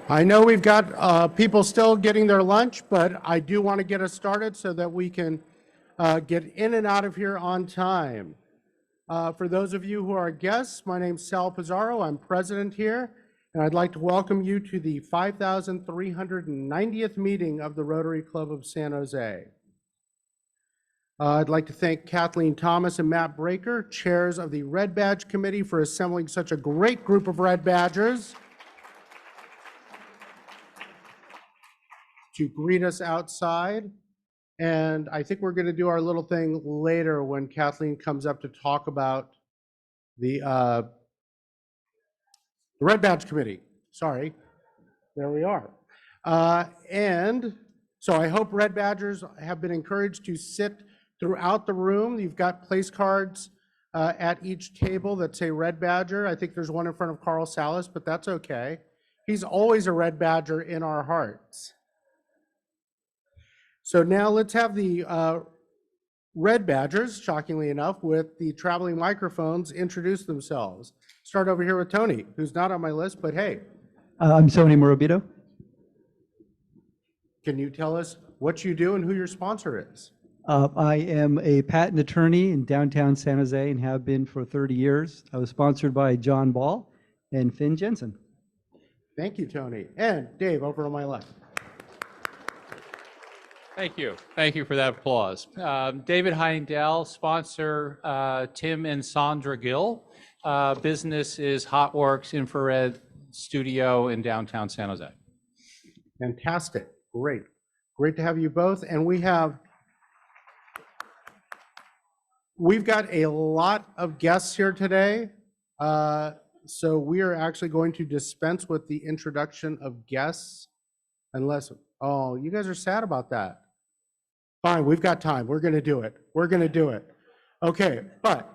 I know we've got people still getting their lunch, but I do want to get us started so that we can get in and out of here on time. For those of you who are guests, my name's Sal Pizarro. I'm president here, and I'd like to welcome you to the 5,390th meeting of the Rotary Club of San Jose. I'd like to thank Kathleen Thomas and Matt Breaker, chairs of the Red Badge Committee, for assembling such a great group of Red Badgers to greet us outside. And I think we're going to do our little thing later when Kathleen comes up to talk about the Red Badge Committee. Sorry, there we are. And so I hope Red Badgers have been encouraged to sit throughout the room. You've got place cards at each table that say Red Badger. I think there's one in front of Carl Salas, but that's okay. He's always a Red Badger in our hearts. So now let's have the Red Badgers, shockingly enough, with the traveling microphones, introduce themselves. Start over here with Tony, who's not on my list, but hey. I'm Tony Morabito. Can you tell us what you do and who your sponsor is? I am a patent attorney in downtown San Jose and have been for 30 years. I was sponsored by John Ball and Finn Jensen. Thank you, Tony. And Dave, over on my left. Thank you. Thank you for that applause. David Heindel, sponsor Tim and Sandra Gill. Business is Hotworks Infrared Studio in downtown San Jose. Fantastic. Great. Great to have you both. And we've got a lot of guests here today. So we are actually going to dispense with the introduction of guests unless, oh, you guys are sad about that. Fine, we've got time. We're going to do it. We're going to do it. Okay, but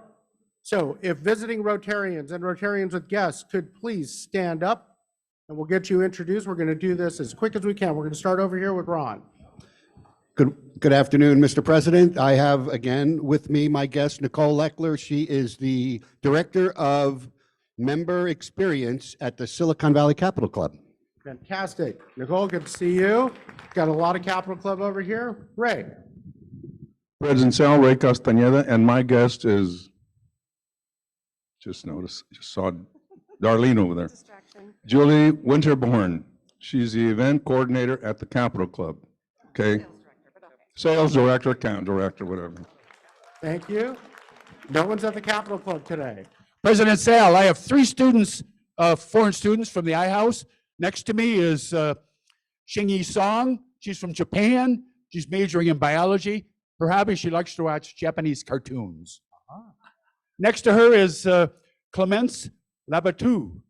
so if visiting Rotarians and Rotarians with guests could please stand up and we'll get you introduced. We're going to do this as quick as we can. We're going to start over here with Ron. Good afternoon, Mr. President. I have again with me my guest, Nicole Leckler. She is the Director of Member Experience at the Silicon Valley Capital Club. Fantastic. Nicole, good to see you. Got a lot of Capital Club over here. Ray. President Sal, Ray Castañeda, and my guest is, just saw Darlene over there. Julie Winterborn. She's the event coordinator at the Capital Club. Okay. Sales director, account director, whatever. Thank you. No one's at the Capital Club today. President Sal, I have 3 students, foreign students from the I-House. Next to me is Xingyi Song. She's from Japan. She's majoring in biology. Her hobby, she likes to watch Japanese cartoons. Next to her is Clemence Labatou.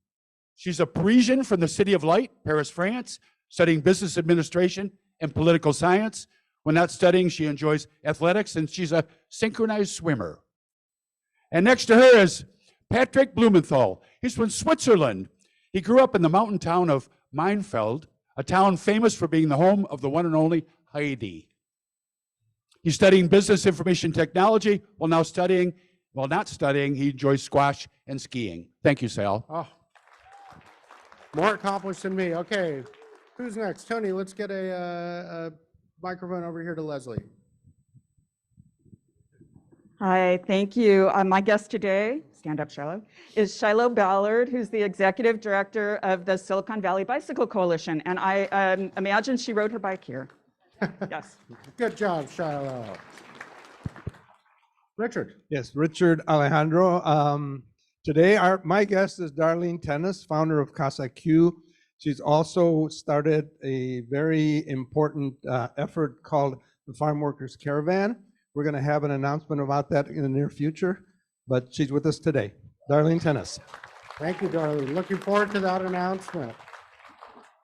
She's a Parisian from the City of Light, Paris, France, studying business administration and political science. When not studying, she enjoys athletics, and she's a synchronized swimmer. And next to her is Patrick Blumenthal. He's from Switzerland. He grew up in the mountain town of Meinfeld, a town famous for being the home of the one and only Heidi. He's studying business information technology while not studying, he enjoys squash and skiing. Thank you, Sal. Oh, more accomplished than me. Okay, who's next? Tony, let's get a microphone over here to Leslie. Hi, thank you. My guest today, stand up, Shiloh, is Shiloh Ballard, who's the executive director of the Silicon Valley Bicycle Coalition. And I imagine she rode her bike here. Yes. Good job, Shiloh. Richard. Yes, Richard Alejandro. Today, my guest is Darlene Tennis, founder of Casa Q. She's also started a very important effort called the Farm Workers Caravan. We're going to have an announcement about that in the near future, but she's with us today. Darlene Tennis. Thank you, Darlene. Looking forward to that announcement.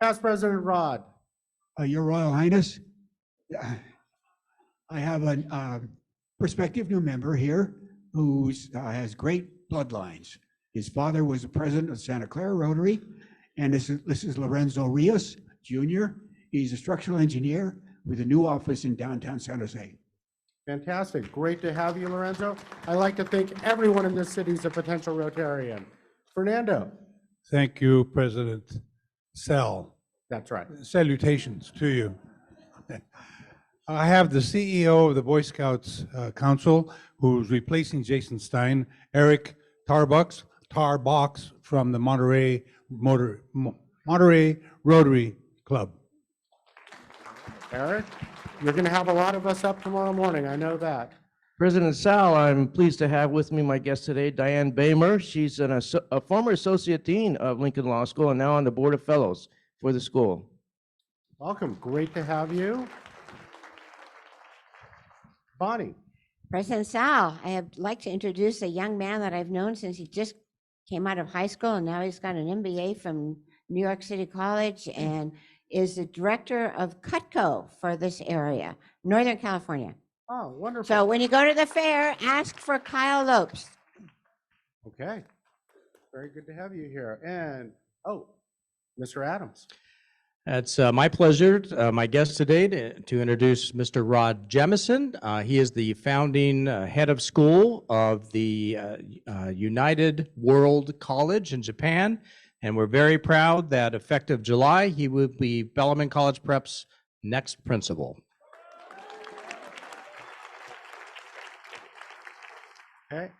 Past President Rod. Your Royal Highness, I have a prospective new member here who has great bloodlines. His father was the president of Santa Clara Rotary, and this is Lorenzo Rios, Jr. He's a structural engineer with a new office in downtown San Jose. Fantastic. Great to have you, Lorenzo. I like to think everyone in this city is a potential Rotarian. Fernando. Thank you, President Sal. That's right. Salutations to you. I have the CEO of the Boy Scouts Council, who's replacing Jason Stein, Eric Tarbox from the Monterey Rotary Club. Eric, you're going to have a lot of us up tomorrow morning. I know that. President Sal, I'm pleased to have with me my guest today, Diane Bamer. She's a former associate dean of Lincoln Law School and now on the Board of Fellows for the school. Welcome. Great to have you. Bonnie. President Sal, I'd like to introduce a young man that I've known since he just came out of high school, and now he's got an MBA from New York City College and is the director of Cutco for this area, Northern California. Oh, wonderful. So when you go to the fair, ask for Kyle Lopes. Okay. Very good to have you here. And, oh, Mr. Adams. It's my pleasure, my guest today, to introduce Mr. Rod Jemison. He is the founding head of school of the United World College in Japan, and we're very proud that effective July, he will be Bellarmine College Prep's next principal. Okay.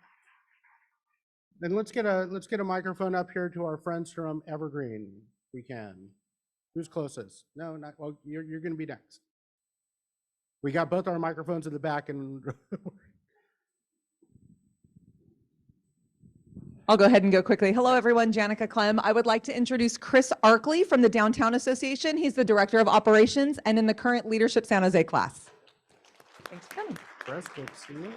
Then let's get a microphone up here to our friends from Evergreen. We can. Who's closest? No, not, well, you're going to be next. We got both our microphones in the back and I'll go ahead and go quickly. Hello, everyone. Janica Clem. I would like to introduce Chris Arkley from the Downtown Association. He's the Director of Operations and in the current Leadership San Jose class. Thanks for coming. Chris, good to see you.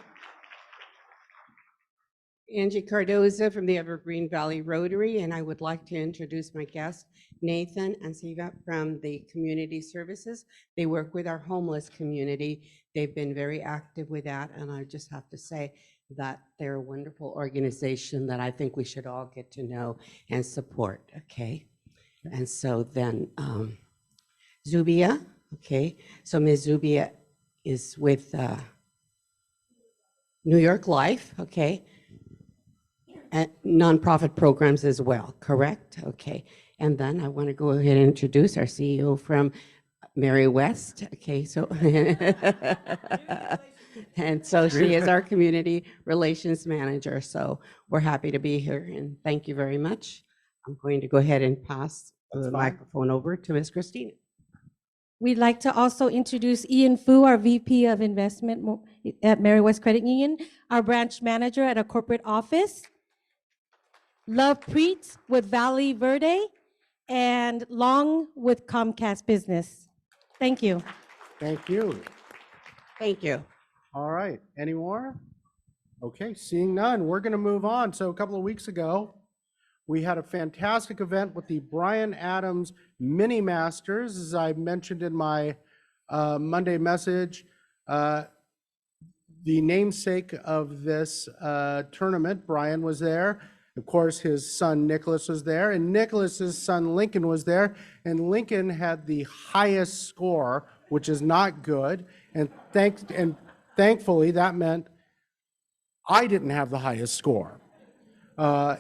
Angie Cardoza from the Evergreen Valley Rotary, and I would like to introduce my guest, Nathan and Siva from the Community Services. They work with our homeless community. They've been very active with that, and I just have to say that they're a wonderful organization that I think we should all get to know and support, okay? And so then Zubia, okay? So Ms. Zubia is with New York Life, okay? And nonprofit programs as well, correct? Okay. And then I want to go ahead and introduce our CEO from Mary West. Okay, so and so she is our community relations manager. So we're happy to be here and thank you very much. I'm going to go ahead and pass the microphone over to Ms. Christina. We'd like to also introduce Ian Fu, our VP of Investment at Mary West Credit Union, our branch manager at a corporate office. Love Preet with Valley Verde, and Long with Comcast Business. Thank you. Thank you. Thank you. All right. Any more? Okay, seeing none, we're going to move on. So a couple of weeks ago, we had a fantastic event with the Bryan Adams Mini Masters, as I mentioned in my Monday message. The namesake of this tournament, Brian, was there. Of course, his son Nicholas was there, and Nicholas's son Lincoln was there, and Lincoln had the highest score, which is not good. And thankfully, that meant I didn't have the highest score.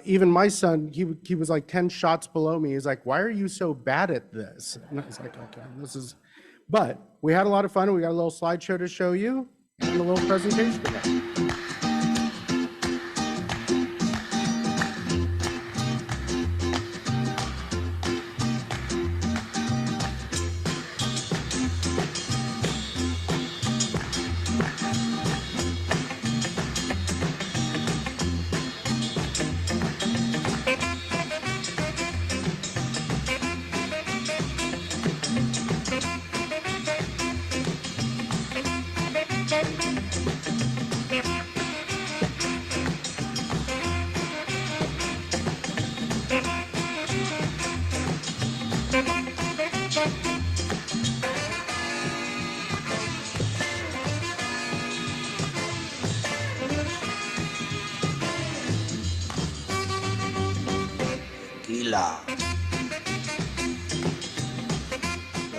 Even my son, he was like 10 shots below me. He's like, "Why are you so bad at this?" And I was like, "Okay, this is." But we had a lot of fun. We got a little slideshow to show you and a little presentation today.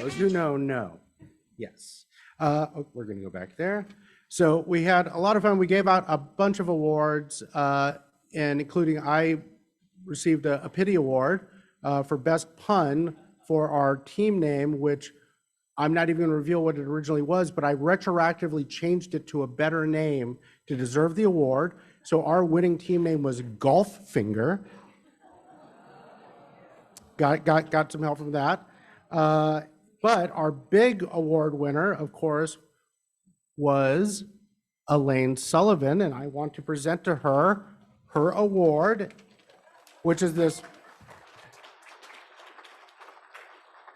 Those who know. Yes. We're going to go back there. So we had a lot of fun. We gave out a bunch of awards, and including I received a pity award for best pun for our team name, which I'm not even going to reveal what it originally was, but I retroactively changed it to a better name to deserve the award. So our winning team name was Golf Finger. Got some help from that. But our big award winner, of course, was Elaine Sullivan, and I want to present to her her award, which is this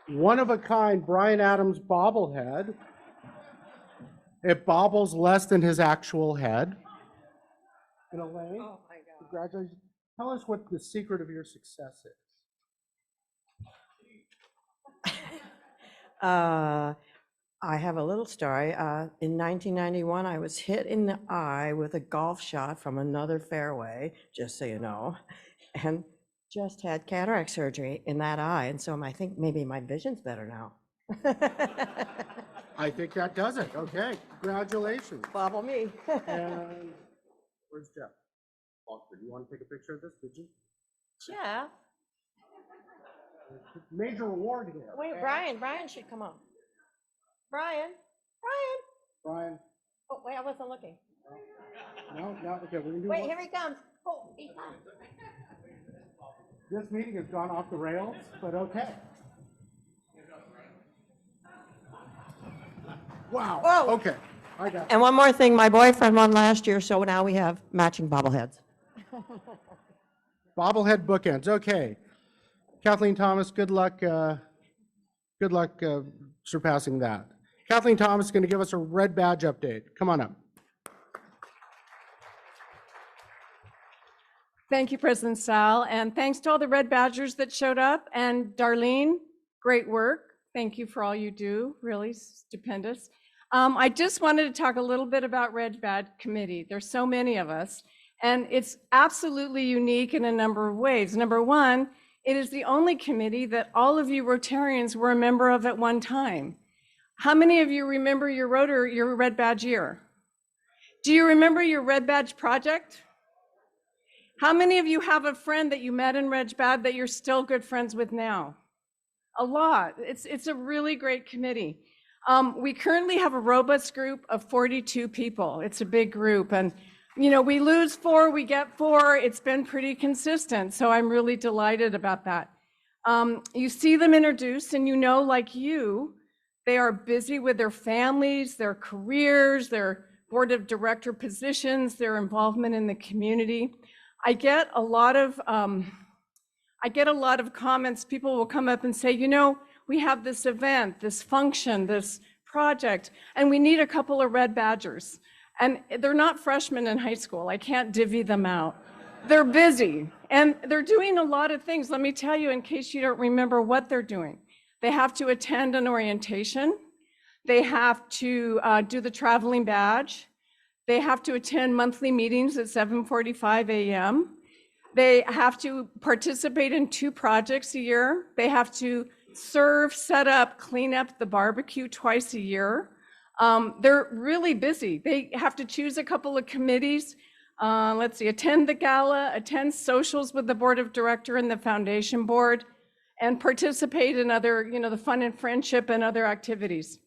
one-of-a-kind Bryan Adams bobblehead. It bobbles less than his actual head. And Elaine, oh my God. Congratulations. Tell us what the secret of your success is. I have a little story. In 1991, I was hit in the eye with a golf shot from another fairway, just so you know, and just had cataract surgery in that eye. And so I think maybe my vision's better now. I think that does it. Okay, congratulations. Bobble me. And where's Jeff? Walker, do you want to take a picture of this? Did you? Yeah. Major award here. Wait, Brian should come on. Brian. Brian. Oh, wait, I wasn't looking. No, okay, we're gonna do Wait, one. here he comes. Oh, he's on. This meeting has gone off the rails, but okay. Wow, Whoa. okay, I got it. And one more thing, my boyfriend won last year, so now we have matching bobbleheads. Bobblehead bookends, okay. Kathleen Thomas, good luck surpassing that. Kathleen Thomas is going to give us a red badge update. Come on up. Thank you, President Sal, and thanks to all the Red Badgers that showed up. And Darlene, great work. Thank you for all you do, really stupendous. I just wanted to talk a little bit about Red Badge Committee. There's so many of us, and it's absolutely unique in a number of ways. Number one, it is the only committee that all of you Rotarians were a member of at one time. How many of you remember your Red Badge year? Do you remember your Red Badge project? How many of you have a friend that you met in Red Badge that you're still good friends with now? A lot. It's a really great committee. We currently have a robust group of 42 people. It's a big group, and you know, we lose 4, we get 4. It's been pretty consistent, so I'm really delighted about that. You see them introduced, and you know, like you, they are busy with their families, their careers, their board of director positions, their involvement in the community. I get a lot of comments. People will come up and say, you know, we have this event, this function, this project, and we need a couple of Red Badgers. And they're not freshmen in high school. I can't divvy them out. They're busy, and they're doing a lot of things. Let me tell you, in case you don't remember what they're doing. They have to attend an orientation. They have to do the traveling badge. They have to attend monthly meetings at 7:45 a.m. They have to participate in 2 projects a year. They have to serve, set up, clean up the barbecue twice a year. They're really busy. They have to choose a couple of committees. Let's see, attend the gala, attend socials with the board of director and the foundation board, and participate in other, you know, the fun and friendship and other activities.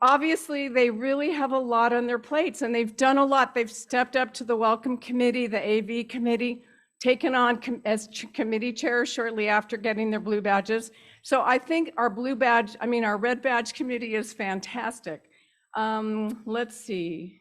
Obviously, they really have a lot on their plates, and they've done a lot. They've stepped up to the welcome committee, the AV committee, taken on as committee chair shortly after getting their blue badges. So I think our our Red Badge committee is fantastic. Let's see.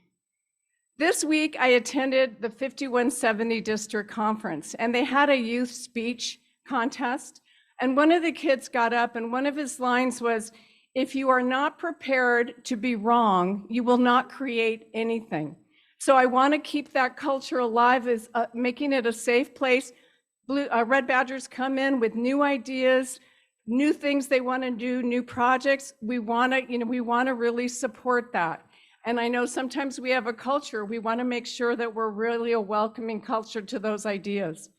This week, I attended the 5170 district conference, and they had a youth speech contest. And one of the kids got up, and one of his lines was, "If you are not prepared to be wrong, you will not create anything." So I want to keep that culture alive, as making it a safe place. Red Badgers come in with new ideas, new things they want to do, new projects. We want to really support that. And I know sometimes we have a culture, we want to make sure that we're really a welcoming culture to those ideas.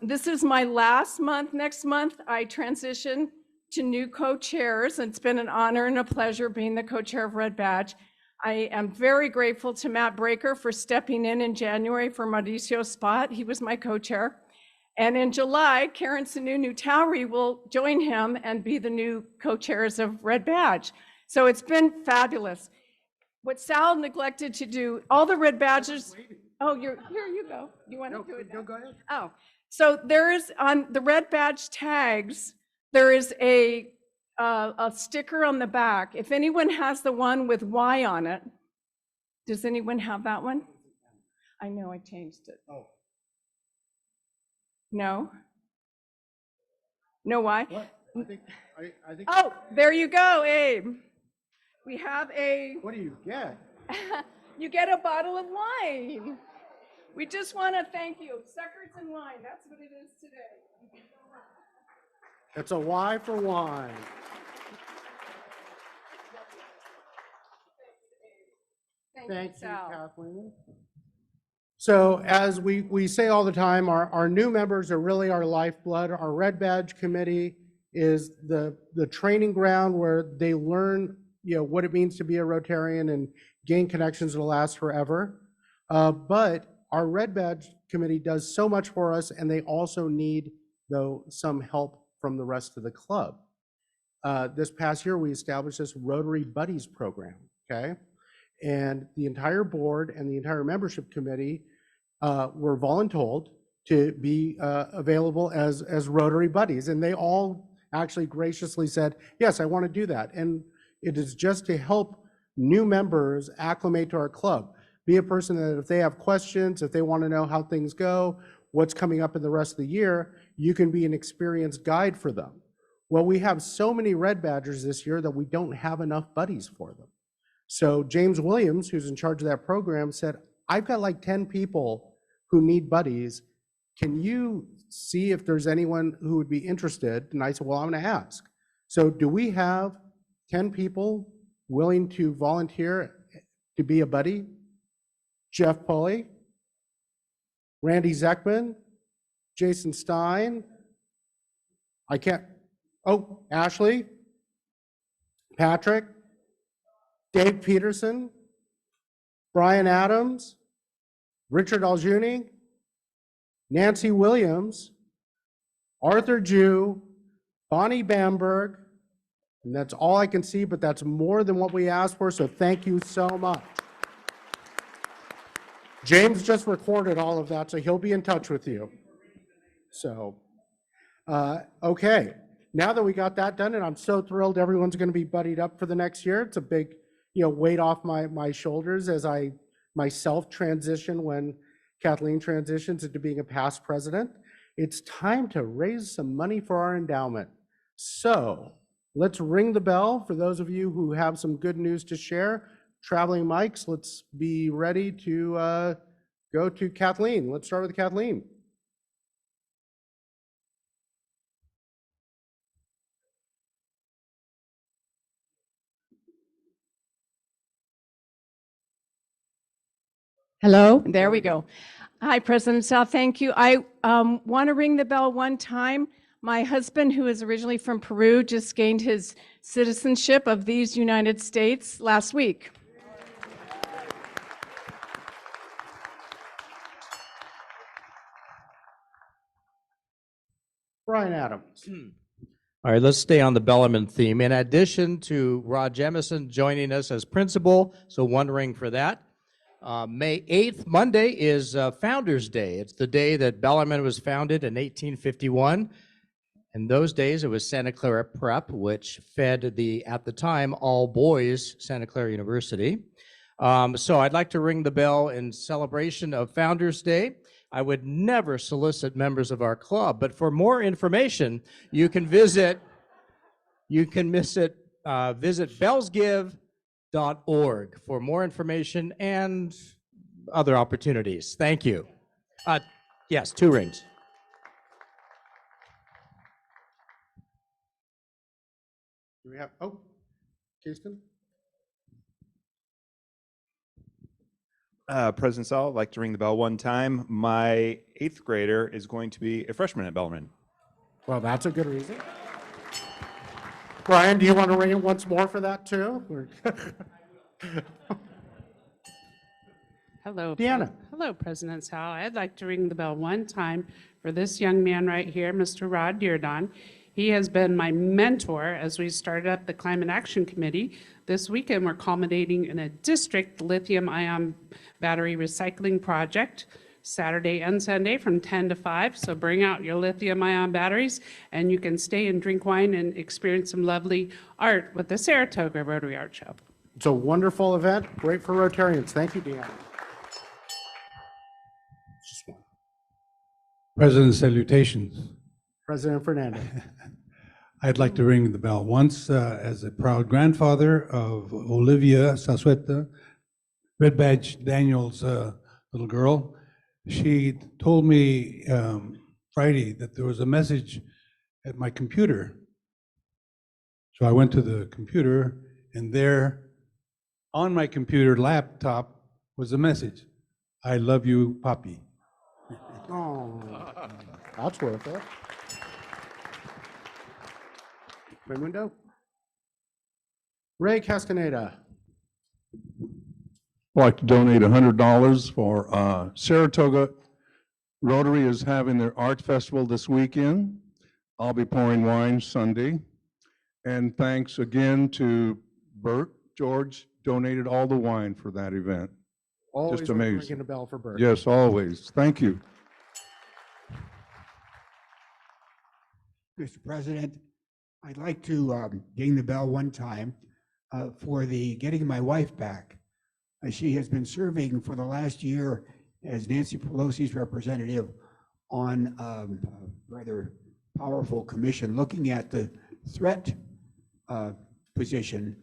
This is my last month. Next month, I transition to new co-chairs. It's been an honor and a pleasure being the co-chair of Red Badge. I am very grateful to Matt Breaker for stepping in January for Mauricio's spot. He was my co-chair. And in July, Karen Sununu Towery will join him and be the new co-chairs of Red Badge. So it's been fabulous. What Sal neglected to do, all the Red Badgers. Oh, here you go. You want to do it? No, go ahead. Oh, so there is on the Red Badge tags, there is a sticker on the back. If anyone has the one with Y on it, does anyone have that one? I know I changed it. Oh. No? No Y? What? I think. Oh, there you go, Abe. We have a. What do you get? You get a bottle of wine. We just want to thank you. Suckers and wine, that's what it is today. It's a Y for wine. Thank you, Sal. Kathleen. So as we say all the time, our new members are really our lifeblood. Our Red Badge Committee is the training ground where they learn, what it means to be a Rotarian and gain connections that'll last forever. But our Red Badge Committee does so much for us, and they also need, though, some help from the rest of the club. This past year, we established this Rotary Buddies program, okay? And the entire board and the entire membership committee were voluntold to be available as Rotary Buddies. And they all actually graciously said, yes, I want to do that. And it is just to help new members acclimate to our club. Be a person that if they have questions, if they want to know how things go, what's coming up in the rest of the year, you can be an experienced guide for them. Well, we have so many Red Badgers this year that we don't have enough buddies for them. So James Williams, who's in charge of that program, said, I've got like 10 people who need buddies. Can you see if there's anyone who would be interested? And I said, well, I'm going to ask. So do we have 10 people willing to volunteer to be a buddy? Jeff Pulley, Randy Zeckman, Jason Stein, Ashley, Patrick, Dave Peterson, Brian Adams, Richard Aljuni, Nancy Williams, Arthur Jew, Bonnie Bamberg, and that's all I can see, but that's more than what we asked for, so thank you so much. James just recorded all of that, so he'll be in touch with you. So, okay. Now that we got that done, and I'm so thrilled everyone's going to be buddied up for the next year. It's a big, weight off my shoulders as I myself transition when Kathleen transitions into being a past president. It's time to raise some money for our endowment. So let's ring the bell for those of you who have some good news to share. Traveling mics, let's be ready to go to Kathleen. Let's start with Kathleen. Hello, there we go. Hi, President Sal, thank you. I want to ring the bell one time. My husband, who is originally from Peru, just gained his citizenship of these United States last week. Brian Adams. All right, let's stay on the Bellarmine theme. In addition to Rod Jemison joining us as principal, so one ring for that. May 8th, Monday, is Founders Day. It's the day that Bellarmine was founded in 1851. In those days, it was Santa Clara Prep, which fed at the time, all-boys Santa Clara University. So I'd like to ring the bell in celebration of Founders Day. I would never solicit members of our club, but for more information, you can visit bellsgive.org for more information and other opportunities. Thank you. Yes, 2 rings. Do we have, Kirsten? President Saul, I'd like to ring the bell one time. My 8th grader is going to be a freshman at Bellarmine. Well, that's a good reason. Brian, do you want to ring it once more for that too? Hello. Deanna. Hello, President Sal. I'd like to ring the bell one time for this young man right here, Mr. Rod Dearden. He has been my mentor as we started up the Climate Action Committee. This weekend, we're culminating in a district lithium-ion battery recycling project, Saturday and Sunday from 10 to 5. So bring out your lithium-ion batteries, and you can stay and drink wine and experience some lovely art with the Saratoga Rotary Art Show. It's a wonderful event, great for Rotarians. Thank you, Deanna. Just one. President, salutations. President Fernandez. I'd like to ring the bell once as a proud grandfather of Olivia Sasueta, Red Badge Daniel's little girl. She told me Friday that there was a message at my computer. So I went to the computer, and there on my computer laptop was a message. I love you, Papi. Oh, that's worth it. Raymundo? Ray Castaneda. I'd like to donate $100 for Saratoga Rotary is having their art festival this weekend. I'll be pouring wine Sunday. And thanks again to Bert. George donated all the wine for that event. Always Just amazing. ringing a bell for Bert. Yes, always. Thank you. Mr. President, I'd like to ding the bell one time for the getting my wife back. She has been serving for the last year as Nancy Pelosi's representative on a rather powerful commission looking at the threat position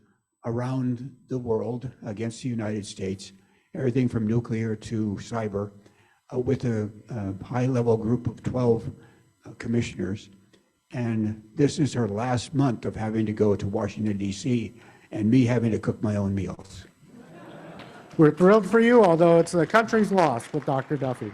around the world against the United States, everything from nuclear to cyber, with a high-level group of 12 commissioners. And this is her last month of having to go to Washington, D.C., and me having to cook my own meals. We're thrilled for you, although it's the country's loss with Dr. Duffy.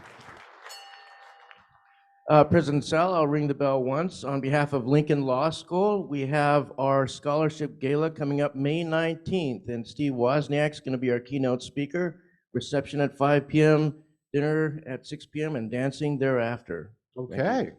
President Sal, I'll ring the bell once. On behalf of Lincoln Law School, we have our scholarship gala coming up May 19th, and Steve Wozniak's going to be our keynote speaker. Reception at 5 p.m., dinner at 6 p.m., and dancing thereafter. Okay.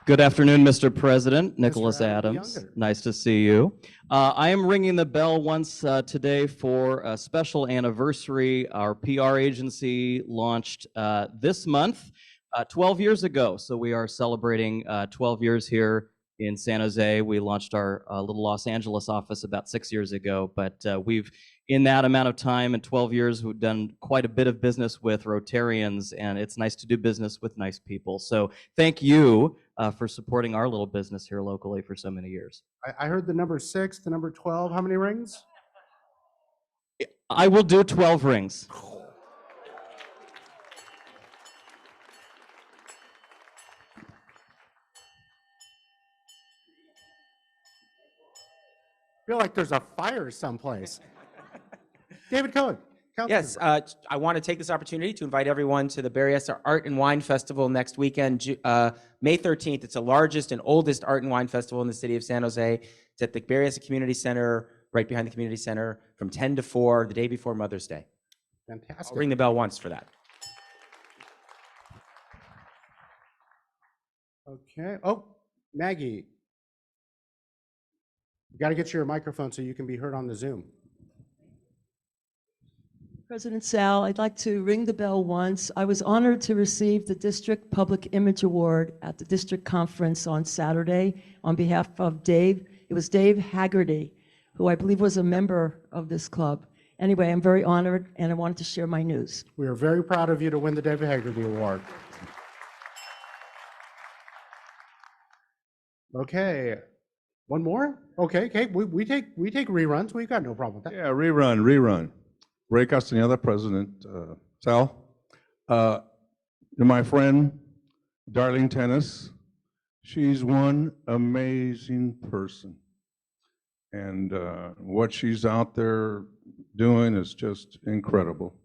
Good afternoon, Mr. President. Nicholas Adams, Adams. Nice to see you. I am ringing the bell once today for a special anniversary. Our PR agency launched this month, 12 years ago. So we are celebrating 12 years here in San Jose. We launched our little Los Angeles office about 6 years ago, but we've, in that amount of time, in 12 years, we've done quite a bit of business with Rotarians, and it's nice to do business with nice people. So thank you for supporting our little business here locally for so many years. I heard the number 6, the number 12. How many rings? I will do 12 rings. I feel like there's a fire someplace. David Cohen. Yes, I want to take this opportunity to invite everyone to the Berryessa Art and Wine Festival next weekend, May 13th. It's the largest and oldest art and wine festival in the city of San Jose. It's at the Berryessa Community Center, right behind the community center, from 10 to 4, the day before Mother's Day. Fantastic. I'll ring the bell once for that. Okay. Oh, Maggie. You got to get your microphone so you can be heard on the Zoom. President Sal, I'd like to ring the bell once. I was honored to receive the District Public Image Award at the district conference on Saturday on behalf of Dave. It was Dave Haggerty, who I believe was a member of this club. Anyway, I'm very honored, and I wanted to share my news. We are very proud of you to win the David Haggerty Award. Okay. One more? Okay, okay. We take reruns. We've got no problem with that. Yeah, rerun. Ray Castaneda, President Sal. To my friend, Darlene Tennis, she's one amazing person. And what she's out there doing is just incredible.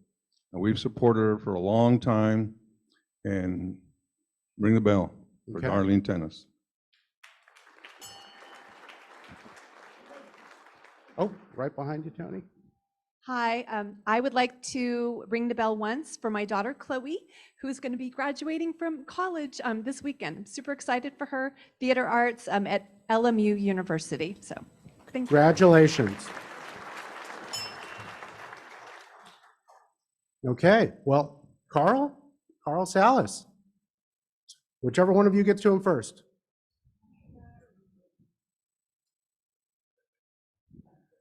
And we've supported her for a long time. And ring the bell for Okay. Darlene Tennis. Oh, right behind you, Tony. Hi, I would like to ring the bell once for my daughter Chloe, who's going to be graduating from college this weekend. I'm super excited for her. Theater arts at LMU University. So, thank you. Congratulations. Okay, well, Carl Salas. Whichever one of you gets to him first.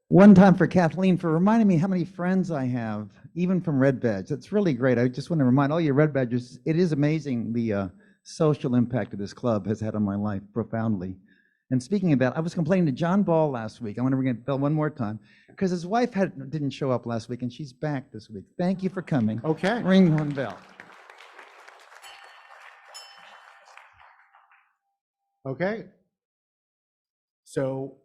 One time for Kathleen for reminding me how many friends I have, even from Red Badge. It's really great. I just want to remind all you Red Badgers, it is amazing the social impact that this club has had on my life profoundly. And speaking of that, I was complaining to John Ball last week. I want to ring the bell one more time because his wife didn't show up last week and she's back this week. Thank you for coming. Okay. Ring one bell. Okay. So,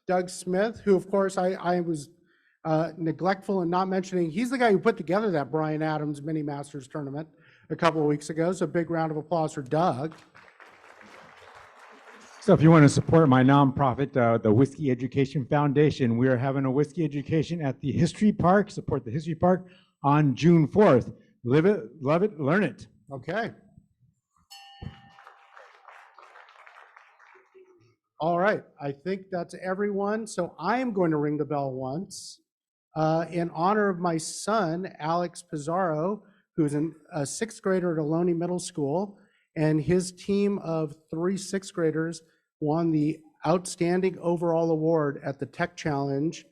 Doug Smith, who of course I was neglectful in not mentioning, he's the guy who put together that Bryan Adams Mini Masters tournament a couple of weeks ago. So a big round of applause for Doug. So if you want to support my nonprofit, the Whiskey Education Foundation, we are having a whiskey education at the History Park. Support the History Park on June 4th. Live it, love it, learn it. Okay. All right, I think that's everyone. So I am going to ring the bell once in honor of my son, Alex Pizarro, who's a sixth grader at Ohlone Middle School, and his team of 3 sixth graders won the Outstanding Overall Award at the Tech Challenge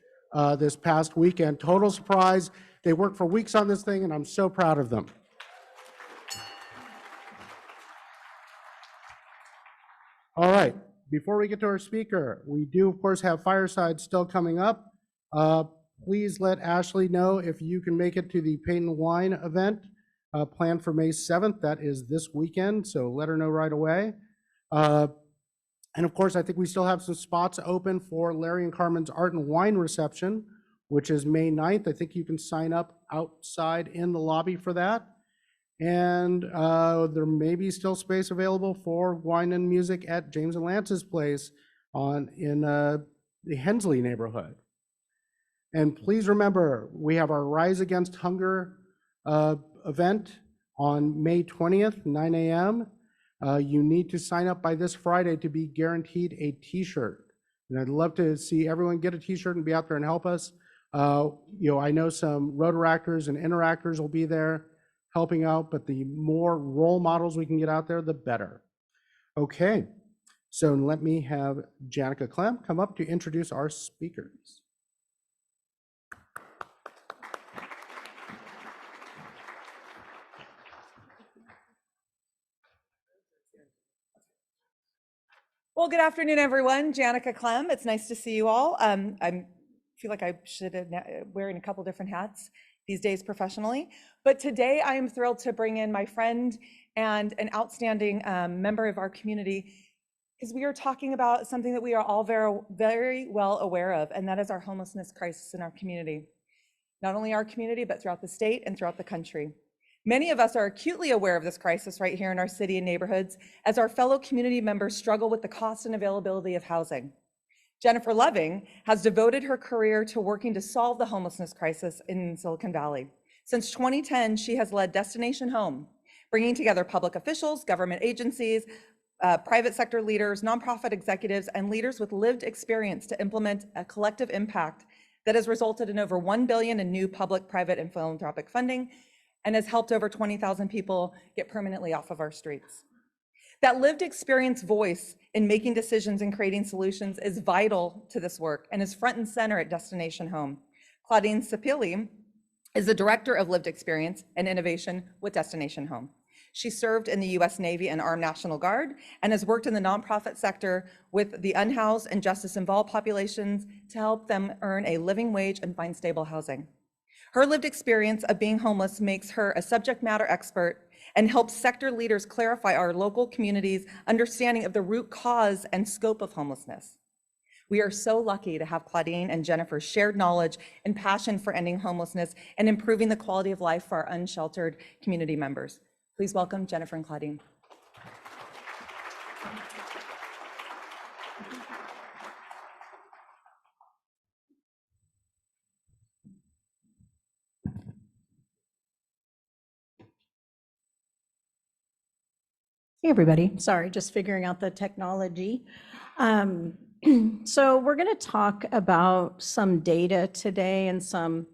this past weekend. Total surprise. They worked for weeks on this thing, and I'm so proud of them. All right. Before we get to our speaker, we do, of course, have Fireside still coming up. Please let Ashley know if you can make it to the Paint and Wine event planned for May 7th. That is this weekend, so let her know right away. And of course, I think we still have some spots open for Larry and Carmen's Art and Wine reception, which is May 9th. I think you can sign up outside in the lobby for that. And there may be still space available for wine and music at James and Lance's place in the Hensley neighborhood. And please remember, we have our Rise Against Hunger event on May 20th, 9 a.m. You need to sign up by this Friday to be guaranteed a t-shirt. And I'd love to see everyone get a t-shirt and be out there and help us. I know some Rotaractors and Interactors will be there helping out, but the more role models we can get out there, the better. Okay, so let me have Janica Clem come up to introduce our speakers. Well, good afternoon, everyone. Janica Clem. It's nice to see you all. I feel like I should have wearing a couple different hats these days professionally. But today I am thrilled to bring in my friend and an outstanding member of our community, because we are talking about something that we are all very, very well aware of, and that is our homelessness crisis in our community. Not only our community, but throughout the state and throughout the country. Many of us are acutely aware of this crisis right here in our city and neighborhoods as our fellow community members struggle with the cost and availability of housing. Jennifer Loving has devoted her career to working to solve the homelessness crisis in Silicon Valley. Since 2010, she has led Destination Home, bringing together public officials, government agencies, private sector leaders, nonprofit executives, and leaders with lived experience to implement a collective impact that has resulted in over $1 billion in new public, private, and philanthropic funding, and has helped over 20,000 people get permanently off of our streets. That lived experience voice in making decisions and creating solutions is vital to this work and is front and center at Destination Home. Claudine Sipili is the Director of Lived Experience and Innovation with Destination Home. She served in the U.S. Navy and Armed National Guard and has worked in the nonprofit sector with the unhoused and justice-involved populations to help them earn a living wage and find stable housing. Her lived experience of being homeless makes her a subject matter expert and helps sector leaders clarify our local communities' understanding of the root cause and scope of homelessness. We are so lucky to have Claudine and Jennifer's shared knowledge and passion for ending homelessness and improving the quality of life for our unsheltered community members. Please welcome Jennifer and Claudine. Hey, everybody. Sorry, just figuring out the technology. So we're going to talk about some data today and some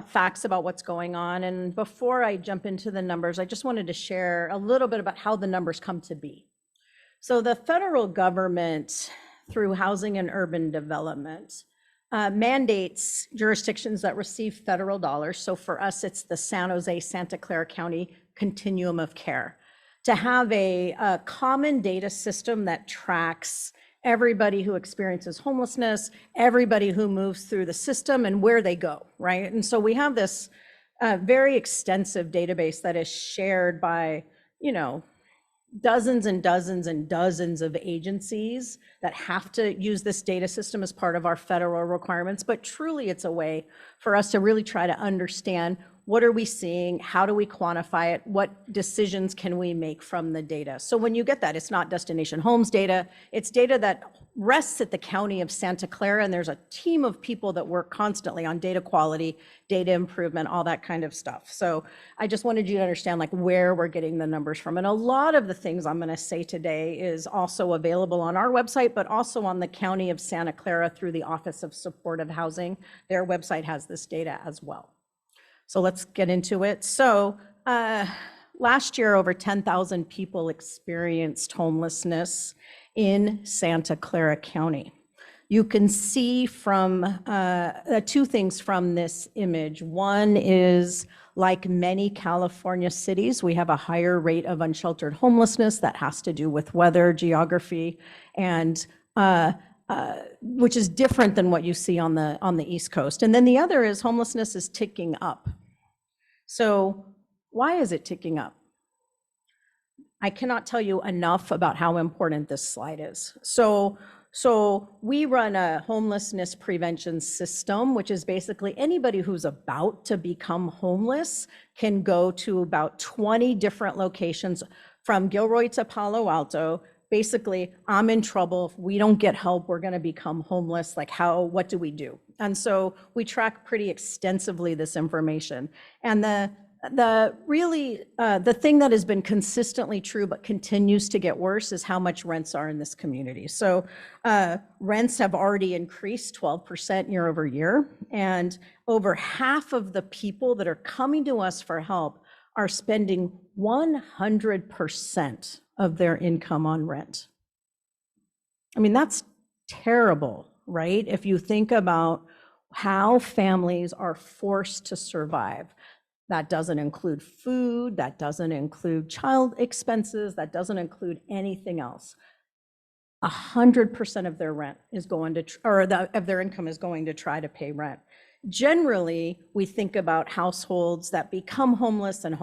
facts about what's going on. And before I jump into the numbers, I just wanted to share a little bit about how the numbers come to be. So the federal government, through Housing and Urban Development, mandates jurisdictions that receive federal dollars. So for us, it's the San Jose, Santa Clara County continuum of care, to have a common data system that tracks everybody who experiences homelessness, everybody who moves through the system and where they go, right? And so we have this very extensive database that is shared by, dozens and dozens and dozens of agencies that have to use this data system as part of our federal requirements. But truly, it's a way for us to really try to understand, what are we seeing? How do we quantify it? What decisions can we make from the data? So when you get that, it's not Destination Homes data. It's data that rests at the County of Santa Clara, and there's a team of people that work constantly on data quality, data improvement, all that kind of stuff. So I just wanted you to understand where we're getting the numbers from. And a lot of the things I'm going to say today is also available on our website, but also on the County of Santa Clara through the Office of Supportive Housing. Their website has this data as well. So let's get into it. So last year, over 10,000 people experienced homelessness in Santa Clara County. You can see from two things from this image. One is, like many California cities, we have a higher rate of unsheltered homelessness that has to do with weather, geography, and which is different than what you see on the East Coast. And then the other is homelessness is ticking up. So why is it ticking up? I cannot tell you enough about how important this slide is. So we run a homelessness prevention system, which is basically anybody who's about to become homeless can go to about 20 different locations from Gilroy to Palo Alto. Basically, I'm in trouble. If we don't get help, we're going to become homeless. What do we do? And so we track pretty extensively this information. And the thing that has been consistently true but continues to get worse is how much rents are in this community. So rents have already increased 12% year over year, and over half of the people that are coming to us for help are spending 100% of their income on rent. I mean, that's terrible, right? If you think about how families are forced to survive. That doesn't include food, that doesn't include child expenses, that doesn't include anything else. 100% of their rent is going to, of their income is going to try to pay rent. Generally, we think about households that become homeless and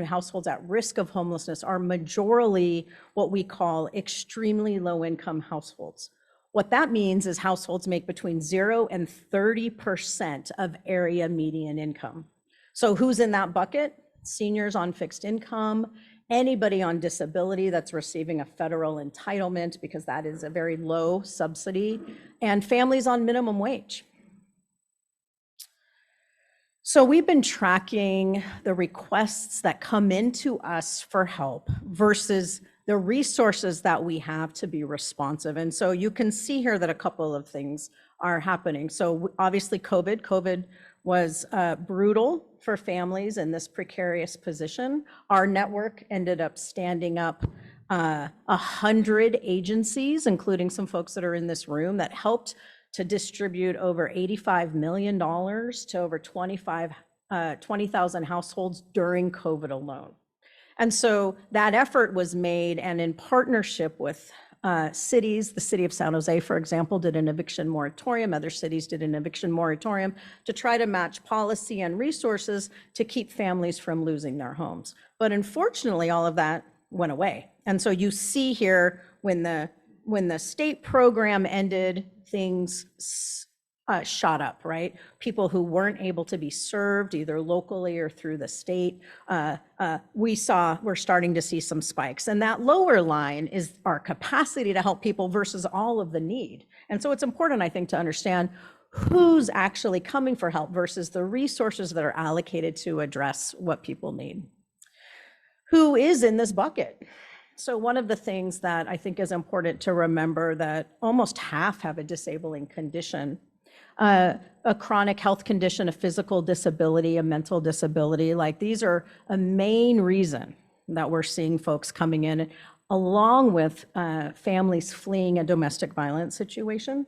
households at risk of homelessness are majorly what we call extremely low income households. What that means is households make between 0 and 30% of area median income. So who's in that bucket? Seniors on fixed income, anybody on disability that's receiving a federal entitlement because that is a very low subsidy, and families on minimum wage. So we've been tracking the requests that come into us for help versus the resources that we have to be responsive. And so you can see here that a couple of things are happening. So obviously COVID was brutal for families in this precarious position. Our network ended up standing up 100 agencies, including some folks that are in this room, that helped to distribute over $85 million to over 20,000 households during COVID alone. And so that effort was made, and in partnership with cities, the city of San Jose, for example, did an eviction moratorium. Other cities did an eviction moratorium to try to match policy and resources to keep families from losing their homes. But unfortunately, all of that went away. And so you see here when the state program ended, things shot up, right? People who weren't able to be served either locally or through the state, we're starting to see some spikes. And that lower line is our capacity to help people versus all of the need. And so it's important, I think, to understand who's actually coming for help versus the resources that are allocated to address what people need. Who is in this bucket? So one of the things that I think is important to remember that almost half have a disabling condition, a chronic health condition, a physical disability, a mental disability. Like these are a main reason that we're seeing folks coming in, along with families fleeing a domestic violence situation.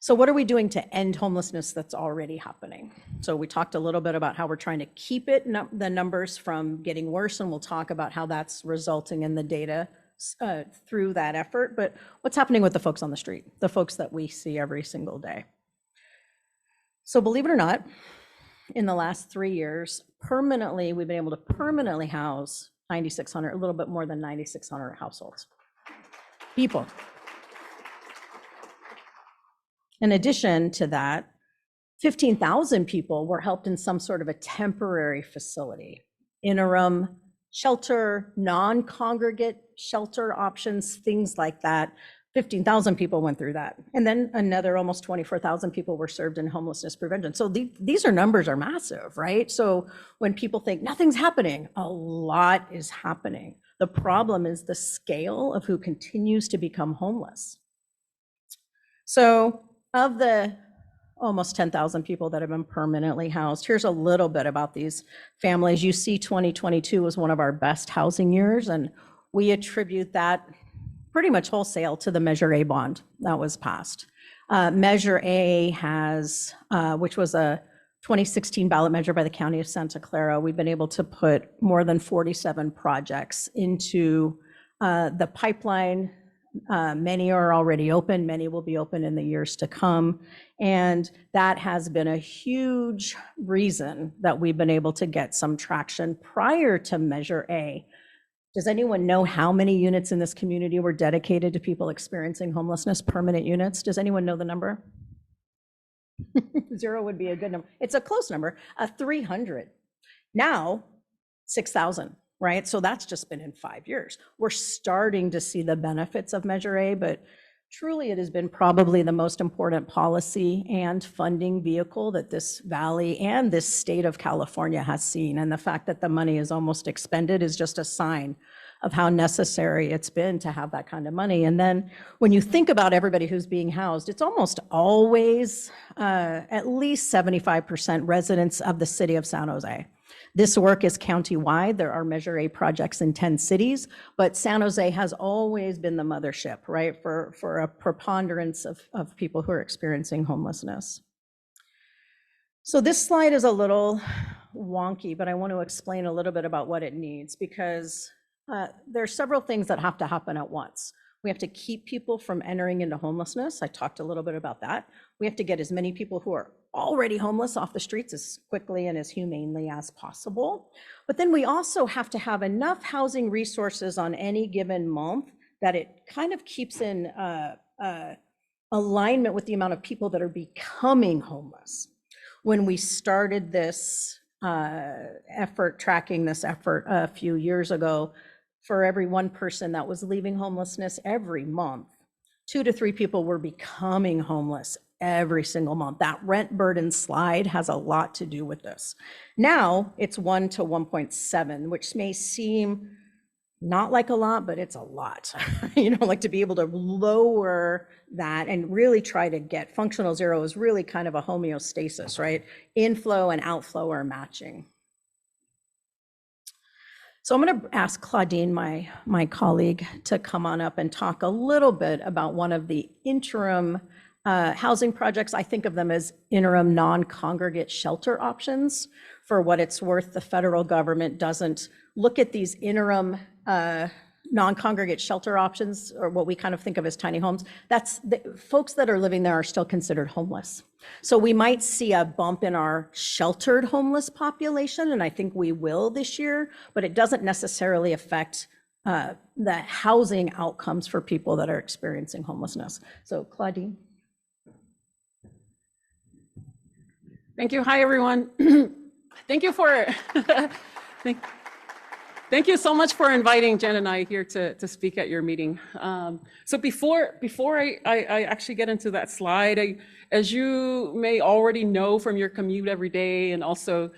So what are we doing to end homelessness that's already happening? So we talked a little bit about how we're trying to keep the numbers from getting worse, and we'll talk about how that's resulting in the data through that effort. But what's happening with the folks on the street, the folks that we see every single day? So believe it or not, in the last 3 years, we've been able to permanently house 9,600, a little bit more than 9,600 households, people. In addition to that, 15,000 people were helped in some sort of a temporary facility, interim shelter, non-congregate shelter options, things like that. 15,000 people went through that. And then another almost 24,000 people were served in homelessness prevention. So these numbers are massive, right? So when people think nothing's happening, a lot is happening. The problem is the scale of who continues to become homeless. So of the almost 10,000 people that have been permanently housed, here's a little bit about these families. You see 2022 was one of our best housing years, and we attribute that pretty much wholesale to the Measure A bond that was passed. Measure A has, which was a 2016 ballot measure by the County of Santa Clara, we've been able to put more than 47 projects into the pipeline. Many are already open, many will be open in the years to come. And that has been a huge reason that we've been able to get some traction prior to Measure A. Does anyone know how many units in this community were dedicated to people experiencing homelessness, permanent units? Does anyone know the number? 0 would be a good number. It's a close number, 300. Now, 6,000. Right? So that's just been in 5 years. We're starting to see the benefits of Measure A, but truly it has been probably the most important policy and funding vehicle that this valley and this state of California has seen. And the fact that the money is almost expended is just a sign of how necessary it's been to have that kind of money. And then when you think about everybody who's being housed, it's almost always at least 75% residents of the city of San Jose. This work is countywide. There are Measure A projects in 10 cities, but San Jose has always been the mothership, right, for a preponderance of people who are experiencing homelessness. So this slide is a little wonky, but I want to explain a little bit about what it needs, because there are several things that have to happen at once. We have to keep people from entering into homelessness. I talked a little bit about that. We have to get as many people who are already homeless off the streets as quickly and as humanely as possible. But then we also have to have enough housing resources on any given month that it kind of keeps in alignment with the amount of people that are becoming homeless. When we started this tracking this effort a few years ago, for every one person that was leaving homelessness every month, 2 to 3 people were becoming homeless every single month. That rent burden slide has a lot to do with this. Now it's 1 to 1.7, which may seem not like a lot, but it's a lot. Like to be able to lower that and really try to get functional zero is really kind of a homeostasis, right? Inflow and outflow are matching. So I'm going to ask Claudine, my colleague, to come on up and talk a little bit about one of the interim housing projects. I think of them as interim non-congregate shelter options. For what it's worth, the federal government doesn't look at these interim non-congregate shelter options, or what we kind of think of as tiny homes. That's the folks that are living there are still considered homeless. So we might see a bump in our sheltered homeless population, and I think we will this year, but it doesn't necessarily affect the housing outcomes for people that are experiencing homelessness. So Claudine. Thank you. Hi, everyone. Thank you for Thank you so much for inviting Jen and I here to speak at your meeting. So before I actually get into that slide, as you may already know from your commute every day, and also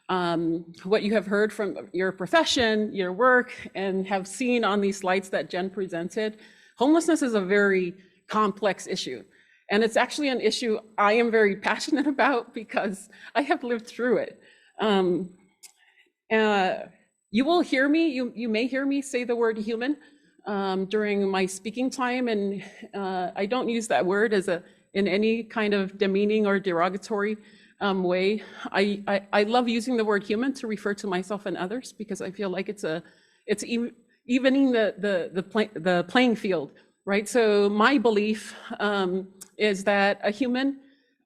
what you have heard from your profession, your work, and have seen on these slides that Jen presented, homelessness is a very complex issue. And it's actually an issue I am very passionate about because I have lived through it. You will hear me, you may hear me say the word human during my speaking time, and I don't use that word in any kind of demeaning or derogatory way. I love using the word human to refer to myself and others because I feel like it's evening the playing field, right? So my belief is that a human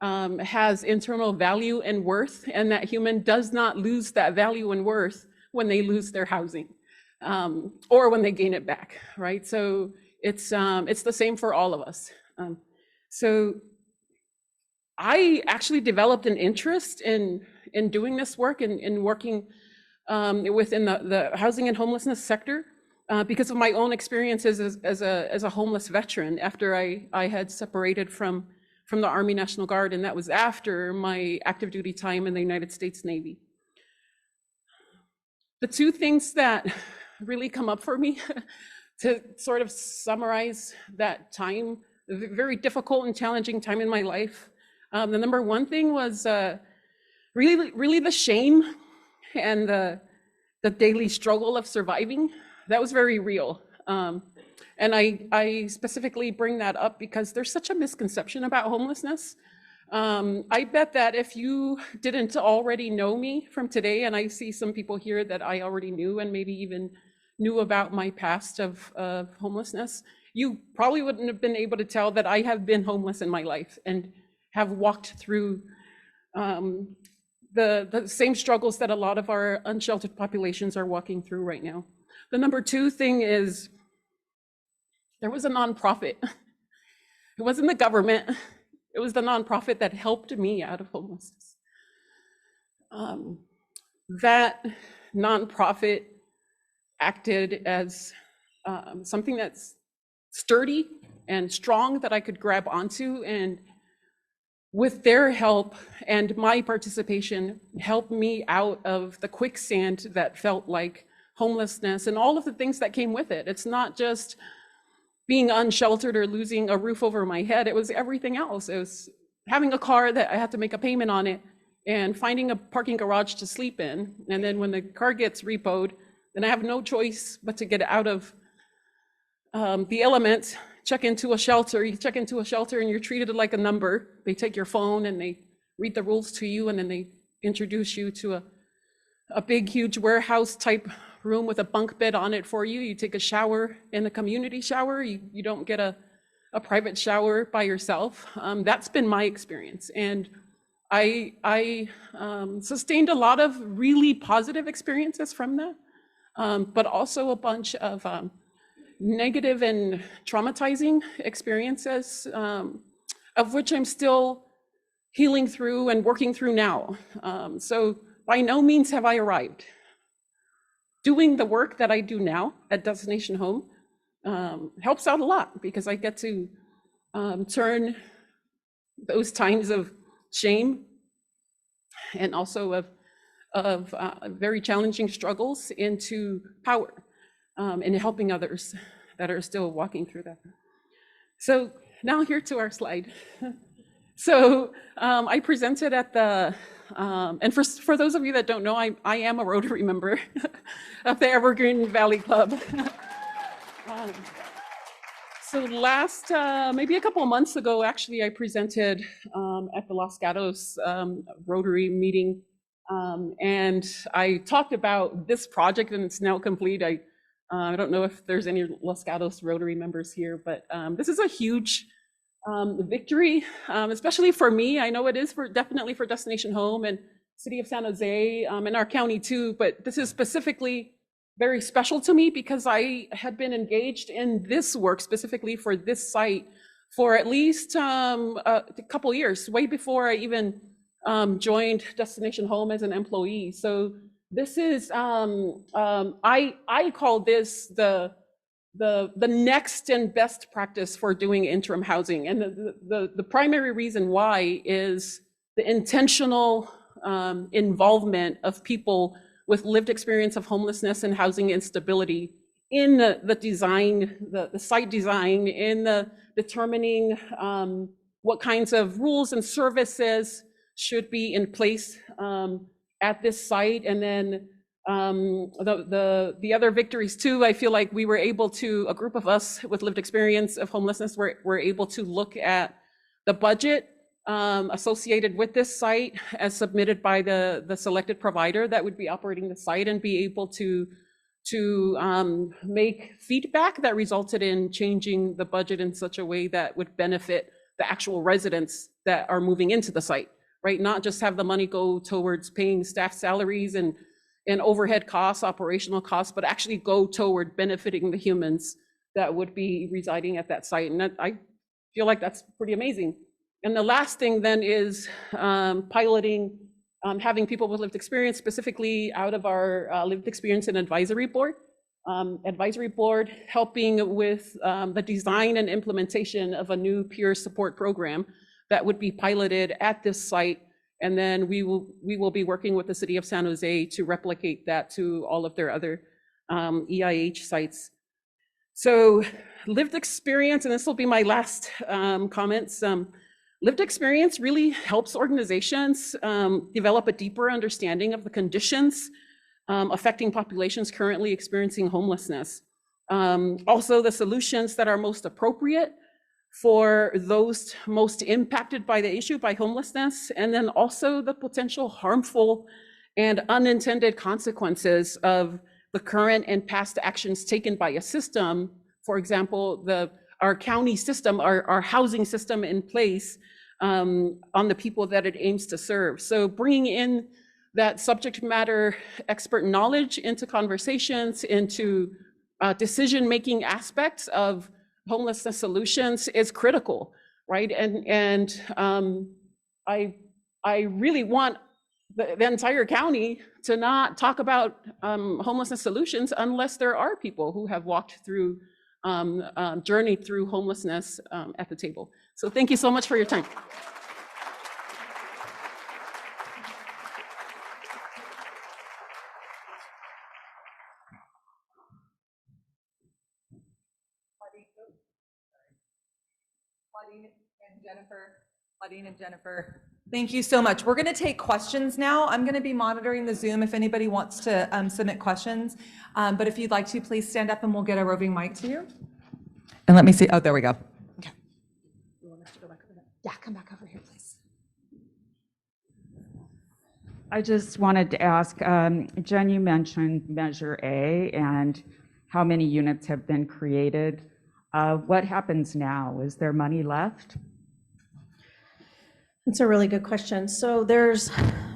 has internal value and worth, and that human does not lose that value and worth when they lose their housing or when they gain it back, right? So it's the same for all of us. So I actually developed an interest in doing this work and in working within the housing and homelessness sector because of my own experiences as a homeless veteran after I had separated from the Army National Guard, and that was after my active duty time in the United States Navy. The two things that really come up for me to sort of summarize that time, a very difficult and challenging time in my life. The number one thing was really the shame and the daily struggle of surviving. That was very real. And I specifically bring that up because there's such a misconception about homelessness. I bet that if you didn't already know me from today, and I see some people here that I already knew and maybe even knew about my past of homelessness, you probably wouldn't have been able to tell that I have been homeless in my life and have walked through the same struggles that a lot of our unsheltered populations are walking through right now. The number two thing is there was a nonprofit. It wasn't the government. It was the nonprofit that helped me out of homelessness. That nonprofit acted as something that's sturdy and strong that I could grab onto, and with their help and my participation, helped me out of the quicksand that felt like homelessness and all of the things that came with it. It's not just being unsheltered or losing a roof over my head. It was everything else. It was having a car that I had to make a payment on it and finding a parking garage to sleep in. And then when the car gets repoed, then I have no choice but to get out of the elements, check into a shelter. You check into a shelter and you're treated like a number. They take your phone and they read the rules to you, and then they introduce you to a big, huge warehouse type room with a bunk bed on it for you. You take a shower in a community shower. You don't get a private shower by yourself. That's been my experience. And I sustained a lot of really positive experiences from that, but also a bunch of negative and traumatizing experiences, of which I'm still healing through and working through now. So by no means have I arrived. Doing the work that I do now at Destination Home helps out a lot because I get to turn those times of shame and also of very challenging struggles into power and helping others that are still walking through that. So now here to our slide. So I presented at the, and for those of you that don't know, I am a Rotary member of the Evergreen Valley Club. So last, maybe a couple of months ago, actually, I presented at the Los Gatos Rotary meeting, and I talked about this project, and it's now complete. I don't know if there's any Los Gatos Rotary members here, but this is a huge victory, especially for me. I know it is definitely for Destination Home and City of San Jose and our county too, but this is specifically very special to me because I had been engaged in this work specifically for this site for at least a couple years, way before I even joined Destination Home as an employee. So this is, I call this the next and best practice for doing interim housing. And the primary reason why is the intentional involvement of people with lived experience of homelessness and housing instability in the design, the site design, in the determining what kinds of rules and services should be in place at this site. And then the other victories too, I feel like we were able to, a group of us with lived experience of homelessness, were able to look at the budget associated with this site as submitted by the selected provider that would be operating the site, and be able to make feedback that resulted in changing the budget in such a way that would benefit the actual residents that are moving into the site, right? Not just have the money go towards paying staff salaries and overhead costs, operational costs, but actually go toward benefiting the humans that would be residing at that site. And I feel like that's pretty amazing. And the last thing then is piloting, having people with lived experience, specifically out of our lived experience and advisory board. Helping with the design and implementation of a new peer support program that would be piloted at this site. And then we will be working with the city of San Jose to replicate that to all of their other EIH sites. So lived experience, and this will be my last comments. Lived experience really helps organizations develop a deeper understanding of the conditions affecting populations currently experiencing homelessness. Also, the solutions that are most appropriate for those most impacted by the issue, by homelessness, and then also the potential harmful and unintended consequences of the current and past actions taken by a system. For example, our county system, our housing system in place on the people that it aims to serve. So bringing in that subject matter expert knowledge into conversations, into decision-making aspects of homelessness solutions is critical, right? And I really want the entire county to not talk about homelessness solutions unless there are people who have walked through, journeyed through homelessness at the table. So thank you so much for your time. Claudine and Jennifer, thank you so much. We're going to take questions now. I'm going to be monitoring the Zoom if anybody wants to submit questions. But if you'd like to, please stand up and we'll get a roving mic to you. And let me see. Oh, there we go. Okay. You want us to go back over there? Yeah, come back over here, please. I just wanted to ask, Jen, you mentioned Measure A and how many units have been created. What happens now? Is there money left? That's a really good question. So there's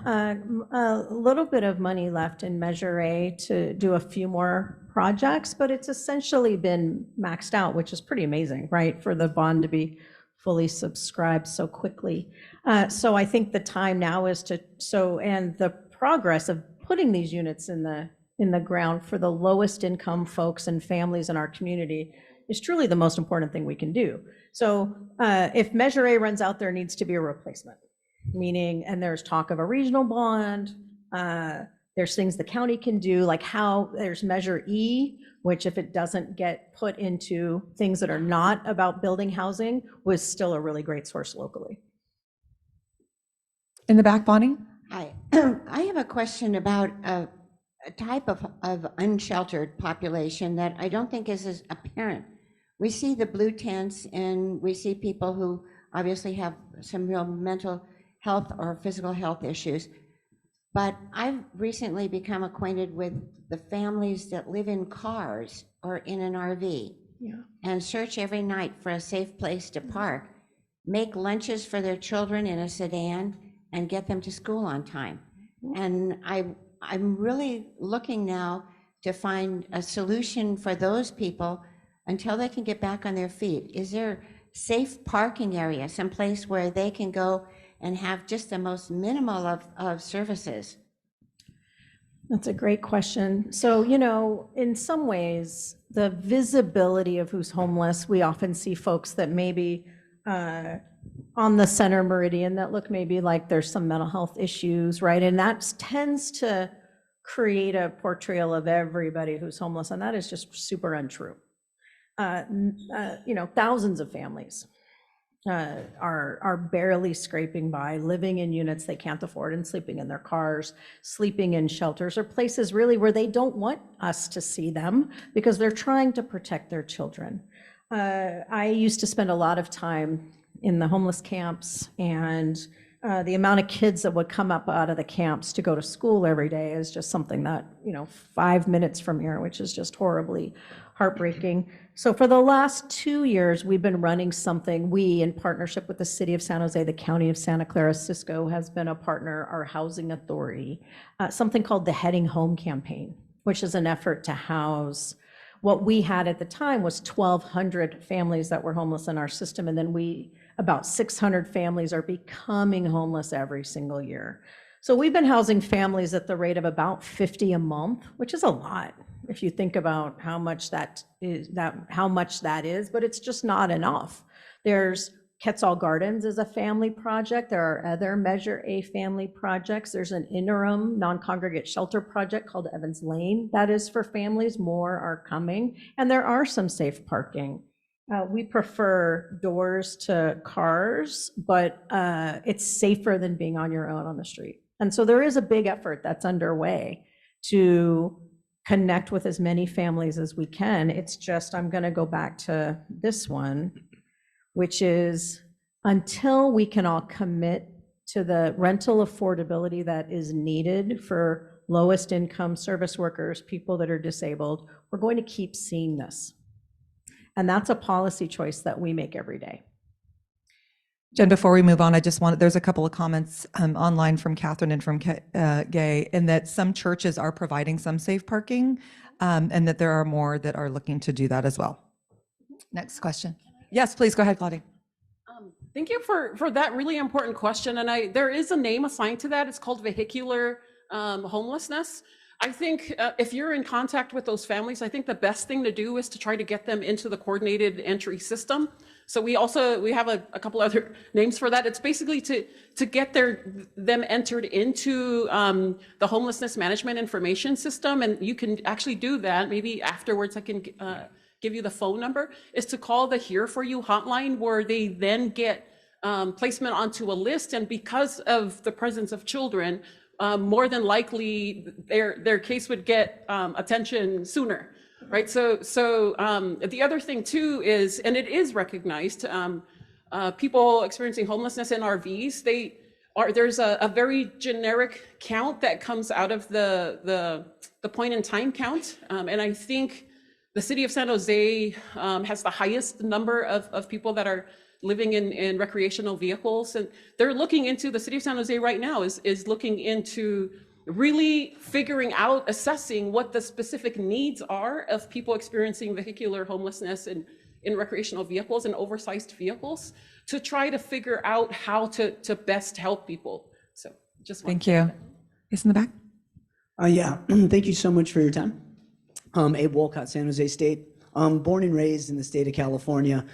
a little bit of money left in Measure A to do a few more projects, but it's essentially been maxed out, which is pretty amazing, right? For the bond to be fully subscribed so quickly. So I think the time now is and the progress of putting these units in the ground for the lowest income folks and families in our community is truly the most important thing we can do. So if Measure A runs out, there needs to be a replacement, meaning, and there's talk of a regional bond, there's things the county can do, like how there's Measure E, which if it doesn't get put into things that are not about building housing, was still a really great source locally. In the back, Bonnie? Hi, I have a question about a type of unsheltered population that I don't think is as apparent. We see the blue tents and we see people who obviously have some real mental health or physical health issues. But I've recently become acquainted with the families that live in cars or in an RV and search every night for a safe place to park, make lunches for their children in a sedan, and get them to school on time. And I'm really looking now to find a solution for those people until they can get back on their feet. Is there safe parking area, someplace where they can go and have just the most minimal of services? That's a great question. So, in some ways, the visibility of who's homeless, we often see folks that maybe on the center meridian that look maybe like there's some mental health issues, right? And that tends to create a portrayal of everybody who's homeless, and that is just super untrue. Thousands of families are barely scraping by, living in units they can't afford and sleeping in their cars, sleeping in shelters or places really where they don't want us to see them because they're trying to protect their children. I used to spend a lot of time in the homeless camps, and the amount of kids that would come up out of the camps to go to school every day is just something that, 5 minutes from here, which is just horribly heartbreaking. So for the last 2 years, we've been running something, we, in partnership with the City of San Jose, the County of Santa Clara, Cisco has been a partner, our housing authority, something called the Heading Home Campaign, which is an effort to house what we had at the time was 1,200 families that were homeless in our system, and then about 600 families are becoming homeless every single year. So we've been housing families at the rate of about 50 a month, which is a lot if you think about how much that is, but it's just not enough. There's Quetzal Gardens is a family project. There are other Measure A family projects. There's an interim non-congregate shelter project called Evans Lane that is for families. More are coming, and there are some safe parking. We prefer doors to cars, but it's safer than being on your own on the street. And so there is a big effort that's underway to connect with as many families as we can. It's just, I'm going to go back to this one, which is until we can all commit to the rental affordability that is needed for lowest income service workers, people that are disabled, we're going to keep seeing this. And that's a policy choice that we make every day. Jen, before we move on, there's a couple of comments online from Catherine and from Gay, in that some churches are providing some safe parking, and that there are more that are looking to do that as well. Next question. Yes, please go ahead, Claudine. Thank you for that really important question. And there is a name assigned to that. It's called vehicular homelessness. I think if you're in contact with those families, I think the best thing to do is to try to get them into the coordinated entry system. So we have a couple other names for that. It's basically to get them entered into the homelessness management information system. And you can actually do that. Maybe afterwards I can give you the phone number, is to call the Here For You hotline, where they then get placement onto a list. And because of the presence of children, more than likely their case would get attention sooner, right? So the other thing too is, and it is recognized, people experiencing homelessness in RVs, there's a very generic count that comes out of the point in time count, and I think the city of San Jose has the highest number of people that are living in recreational vehicles. And they're looking into, the city of San Jose right now is looking into really figuring out, assessing what the specific needs are of people experiencing vehicular homelessness in recreational vehicles and oversized vehicles, to try to figure out how to best help people. So just Thank you. Yes, in the back. Yeah, thank you so much for your time. Abe Wolcott, San Jose State. Born and raised in the state of California.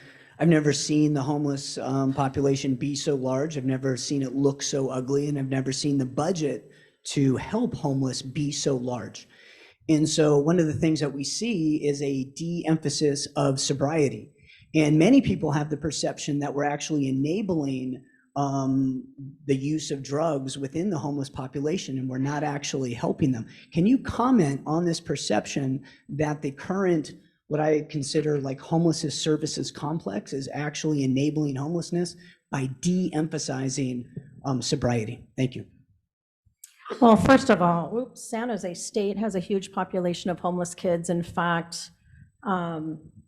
I've never seen the homeless population be so large. I've never seen it look so ugly, and I've never seen the budget to help homeless be so large. And so one of the things that we see is a de-emphasis of sobriety. And many people have the perception that we're actually enabling the use of drugs within the homeless population, and we're not actually helping them. Can you comment on this perception that the current, what I consider like homelessness services complex, is actually enabling homelessness by de-emphasizing sobriety? Thank you. Well, first of all, San Jose State has a huge population of homeless kids. In fact,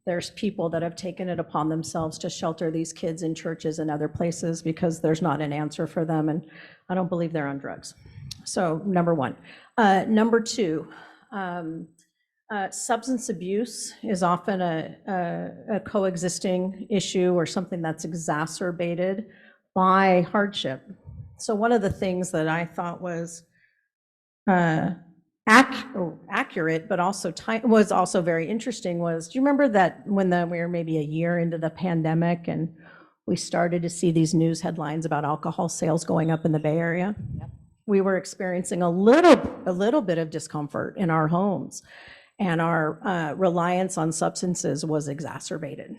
there's people that have taken it upon themselves to shelter these kids in churches and other places because there's not an answer for them, and I don't believe they're on drugs. So number one. Number two, substance abuse is often a coexisting issue or something that's exacerbated by hardship. So one of the things that I thought was accurate, but also was also very interesting was, do you remember that when we were maybe a year into the pandemic and we started to see these news headlines about alcohol sales going up in the Bay Area. We were experiencing a little bit of discomfort in our homes, and our reliance on substances was exacerbated.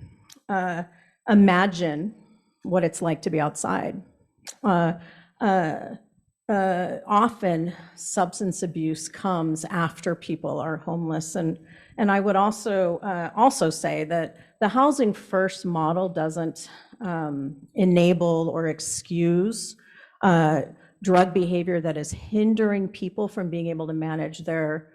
Imagine what it's like to be outside. Often substance abuse comes after people are homeless. And I would also say that the Housing First model doesn't enable or excuse drug behavior that is hindering people from being able to manage their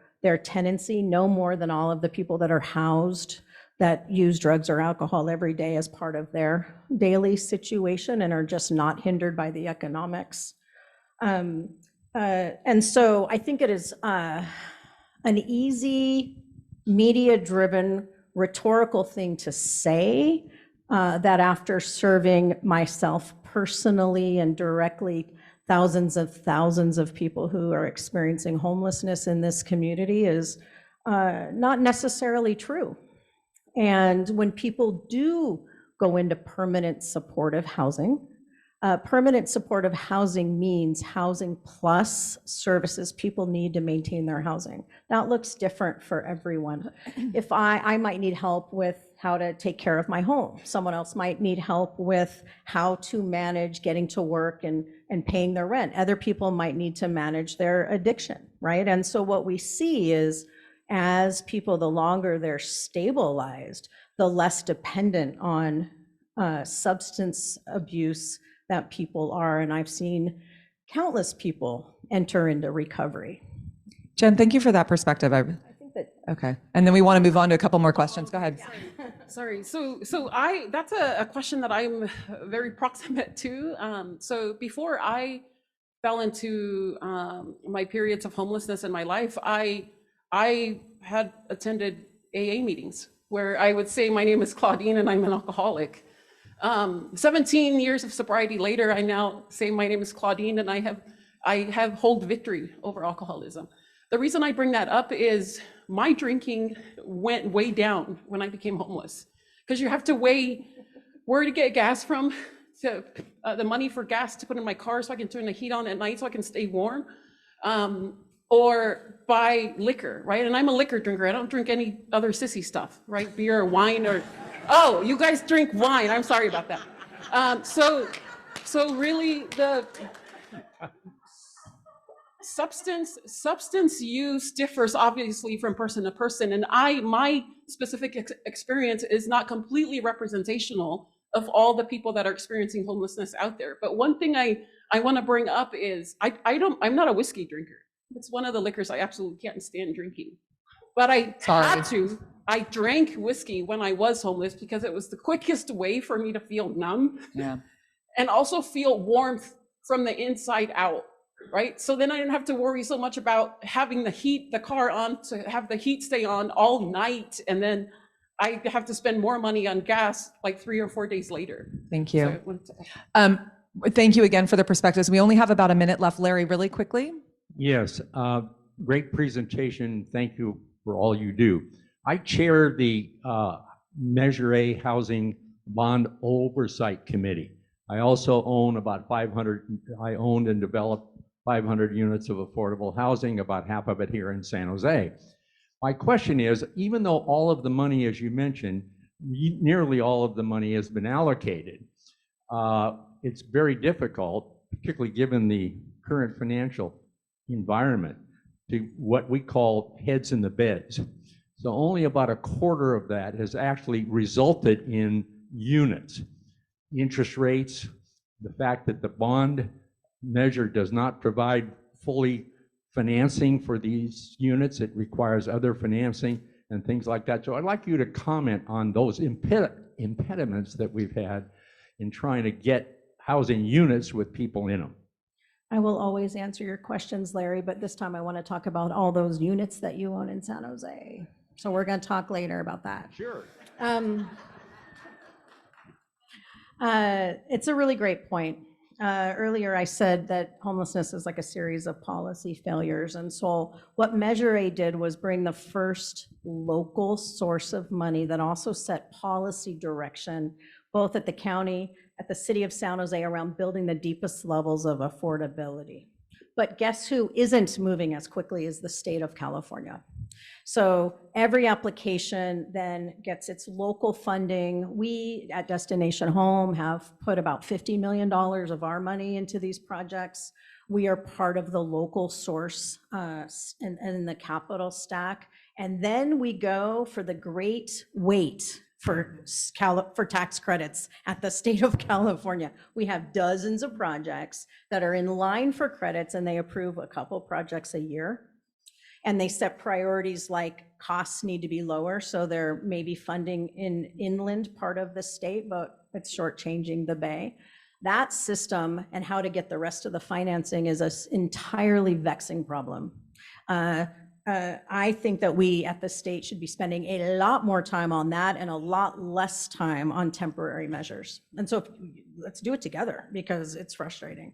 tenancy, no more than all of the people that are housed that use drugs or alcohol every day as part of their daily situation and are just not hindered by the economics. And so I think it is an easy, media-driven, rhetorical thing to say that after serving myself personally and directly thousands of people who are experiencing homelessness in this community is not necessarily true. And when people do go into permanent supportive housing means housing plus services people need to maintain their housing. Now, it looks different for everyone. If I might need help with how to take care of my home. Someone else might need help with how to manage getting to work and paying their rent. Other people might need to manage their addiction, right? And so what we see is, as people, the longer they're stabilized, the less dependent on substance abuse that people are. And I've seen countless people enter into recovery. Jen, thank you for that perspective. I think that. Okay. And then we want to move on to a couple more questions. Go ahead. Sorry. So that's a question that I'm very proximate to. So before I fell into my periods of homelessness in my life, I had attended AA meetings where I would say, my name is Claudine and I'm an alcoholic. 17 years of sobriety later, I now say my name is Claudine and I have hold victory over alcoholism. The reason I bring that up is my drinking went way down when I became homeless, because you have to weigh where to get gas from, to the money for gas to put in my car so I can turn the heat on at night so I can stay warm, or buy liquor, right? And I'm a liquor drinker. I don't drink any other sissy stuff, right? Beer or wine or, oh, you guys drink wine. I'm sorry about that. So really the substance use differs obviously from person to person. And my specific experience is not completely representational of all the people that are experiencing homelessness out there. But one thing I want to bring up is I'm not a whiskey drinker. It's one of the liquors I absolutely can't stand drinking. But I drank whiskey when I was homeless because it was the quickest way for me to feel numb. Yeah. And also feel warmth from the inside out, right? So then I didn't have to worry so much about having the car on to have the heat stay on all night. And then I have to spend more money on gas like 3 or 4 days later. Thank you. Thank you again for the perspectives. We only have about a minute left. Larry, really quickly. Yes, great presentation. Thank you for all you do. I chair the Measure A Housing Bond Oversight Committee. I also own about 500, I owned and developed 500 units of affordable housing, about half of it here in San Jose. My question is, even though all of the money, as you mentioned, nearly all of the money has been allocated, it's very difficult, particularly given the current financial environment, to what we call heads in the beds. So only about a quarter of that has actually resulted in units. Interest rates, the fact that the bond measure does not provide fully financing for these units, it requires other financing and things like that. So I'd like you to comment on those impediments that we've had in trying to get housing units with people in them. I will always answer your questions, Larry, but this time I want to talk about all those units that you own in San Jose. So we're going to talk later about that. Sure. It's a really great point. Earlier I said that homelessness is like a series of policy failures. And so what Measure A did was bring the first local source of money that also set policy direction, both at the county, at the city of San Jose around building the deepest levels of affordability. But guess who isn't moving as quickly as the state of California? So every application then gets its local funding. We at Destination Home have put about $50 million of our money into these projects. We are part of the local source in the capital stack. And then we go for the great wait for tax credits at the state of California. We have dozens of projects that are in line for credits, and they approve a couple projects a year. And they set priorities like costs need to be lower, so there may be funding in inland part of the state, but it's shortchanging the Bay. That system and how to get the rest of the financing is an entirely vexing problem. I think that we at the state should be spending a lot more time on that and a lot less time on temporary measures. And so let's do it together because it's frustrating.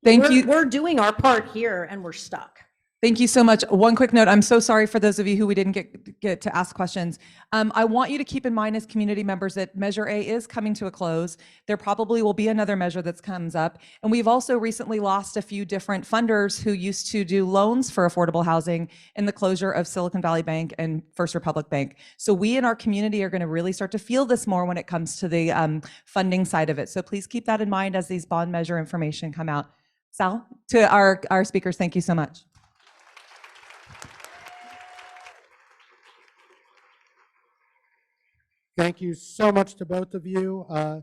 Thank you. We're doing our part here and we're stuck. Thank you so much. One quick note. I'm so sorry for those of you who we didn't get to ask questions. I want you to keep in mind as community members that Measure A is coming to a close. There probably will be another measure that comes up. And we've also recently lost a few different funders who used to do loans for affordable housing in the closure of Silicon Valley Bank and First Republic Bank. So we in our community are going to really start to feel this more when it comes to the funding side of it. So please keep that in mind as these bond measure information come out. Sal, to our speakers, thank you so much. Thank you so much to both of you. A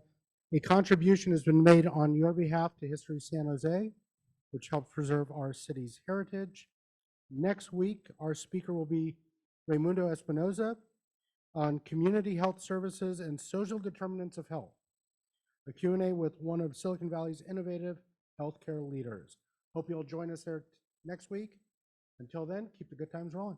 contribution has been made on your behalf to History San Jose, which helps preserve our city's heritage. Next week, our speaker will be Raimundo Espinoza on community health services and social determinants of health, a Q&A with one of Silicon Valley's innovative healthcare leaders. Hope you'll join us there next week. Until then, keep the good times rolling.